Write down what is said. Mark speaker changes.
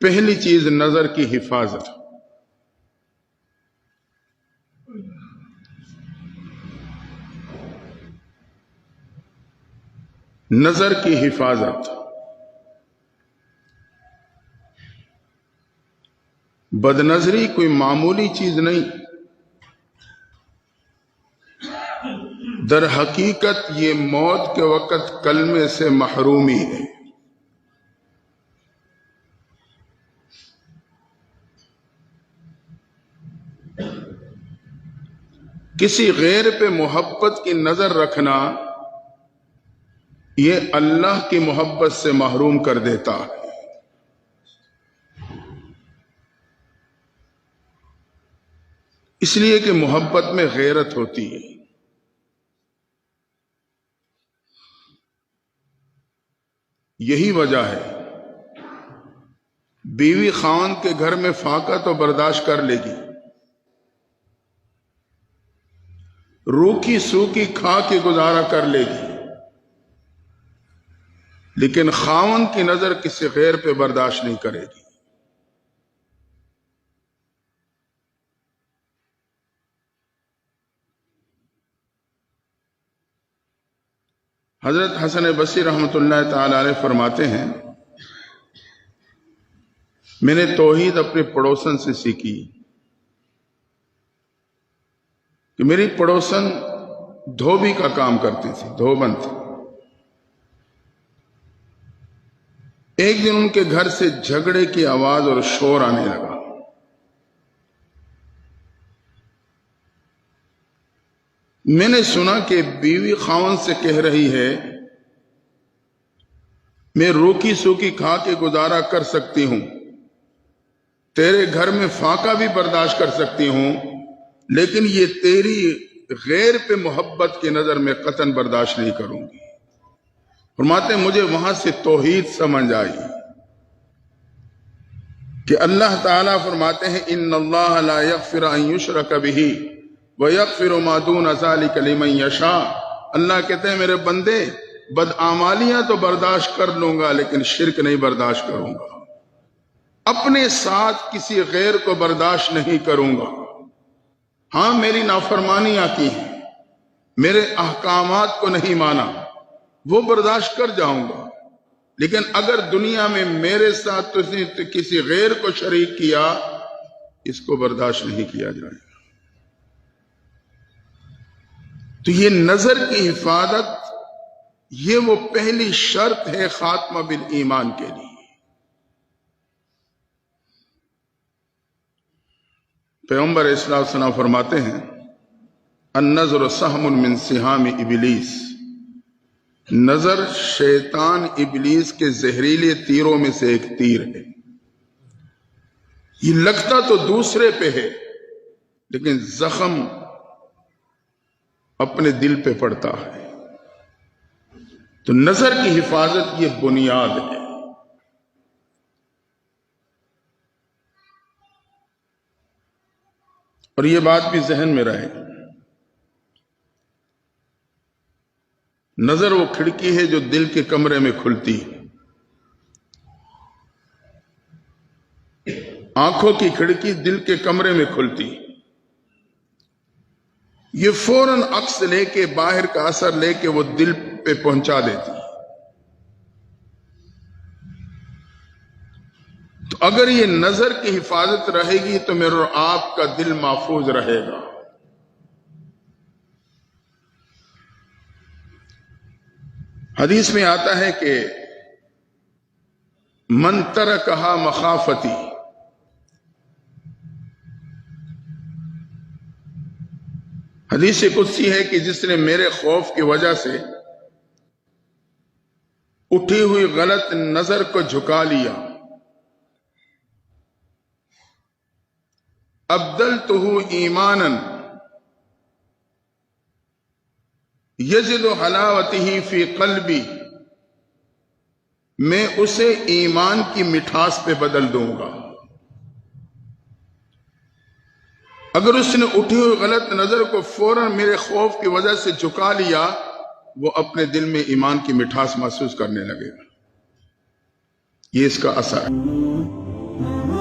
Speaker 1: پہلی چیز نظر کی حفاظت. نظر کی حفاظت. بد نظری کوئی معمولی چیز نہیں، در حقیقت یہ موت کے وقت کلمے سے محرومی ہے. کسی غیر پہ محبت کی نظر رکھنا یہ اللہ کی محبت سے محروم کر دیتا ہے. اس لیے کہ محبت میں غیرت ہوتی ہے. یہی وجہ ہے بیوی خاوند کے گھر میں فاقہ تو برداشت کر لے گی، روکھی سوکھی کھا کے گزارا کر لے گی، لیکن خاوند کی نظر کسی غیر پہ برداشت نہیں کرے گی. حضرت حسن بصری رحمۃ اللہ تعالی علیہ فرماتے ہیں، میں نے توحید اپنے پڑوسن سے سیکھی کہ میری پڑوسن دھوبی کا کام کرتی تھی، دھوبن تھی. ایک دن ان کے گھر سے جھگڑے کی آواز اور شور آنے لگا. میں نے سنا کہ بیوی خاوند سے کہہ رہی ہے میں روکی سوکی کھا کے گزارا کر سکتی ہوں، تیرے گھر میں فاقہ بھی برداشت کر سکتی ہوں، لیکن یہ تیری غیر پہ محبت کی نظر میں قطعاً برداشت نہیں کروں گی. فرماتے ہیں مجھے وہاں سے توحید سمجھ آئی کہ اللہ تعالیٰ فرماتے ہیں ان اللہ لا یغفر ان یشرک بہ ویغفر ما دون ذلک لمن یشاء. اللہ کہتے ہیں میرے بندے بدعمالیاں تو برداشت کر لوں گا لیکن شرک نہیں برداشت کروں گا، اپنے ساتھ کسی غیر کو برداشت نہیں کروں گا. ہاں میری نافرمانیاں کی ہیں، میرے احکامات کو نہیں مانا، وہ برداشت کر جاؤں گا، لیکن اگر دنیا میں میرے ساتھ کسی غیر کو شریک کیا اس کو برداشت نہیں کیا جائے گا. تو یہ نظر کی حفاظت یہ وہ پہلی شرط ہے خاتمہ بالایمان کے لیے. پیغمبر اسلام صلی اللہ علیہ وسلم فرماتے ہیں النظر سہم من سہام ابلیس. نظر شیطان ابلیس کے زہریلے تیروں میں سے ایک تیر ہے. یہ لگتا تو دوسرے پہ ہے لیکن زخم اپنے دل پہ پڑتا ہے. تو نظر کی حفاظت یہ بنیاد ہے. اور یہ بات بھی ذہن میں رہے، نظر وہ کھڑکی ہے جو دل کے کمرے میں کھلتی ہے. آنکھوں کی کھڑکی دل کے کمرے میں کھلتی ہے. یہ فوراً عکس لے کے باہر کا اثر لے کے وہ دل پہ پہنچا دیتی ہے. تو اگر یہ نظر کی حفاظت رہے گی تو میرے اور آپ کا دل محفوظ رہے گا. حدیث میں آتا ہے کہ من ترکہا مخافتی، حدیث قدسی ہے کہ جس نے میرے خوف کی وجہ سے اٹھی ہوئی غلط نظر کو جھکا لیا ابدلتہ ایمانا یجد حلاوتہ فی قلبی، میں اسے ایمان کی مٹھاس پہ بدل دوں گا. اگر اس نے اٹھی ہوئی غلط نظر کو فوراً میرے خوف کی وجہ سے جھکا لیا وہ اپنے دل میں ایمان کی مٹھاس محسوس کرنے لگے گا. یہ اس کا اثر ہے.
Speaker 2: ہے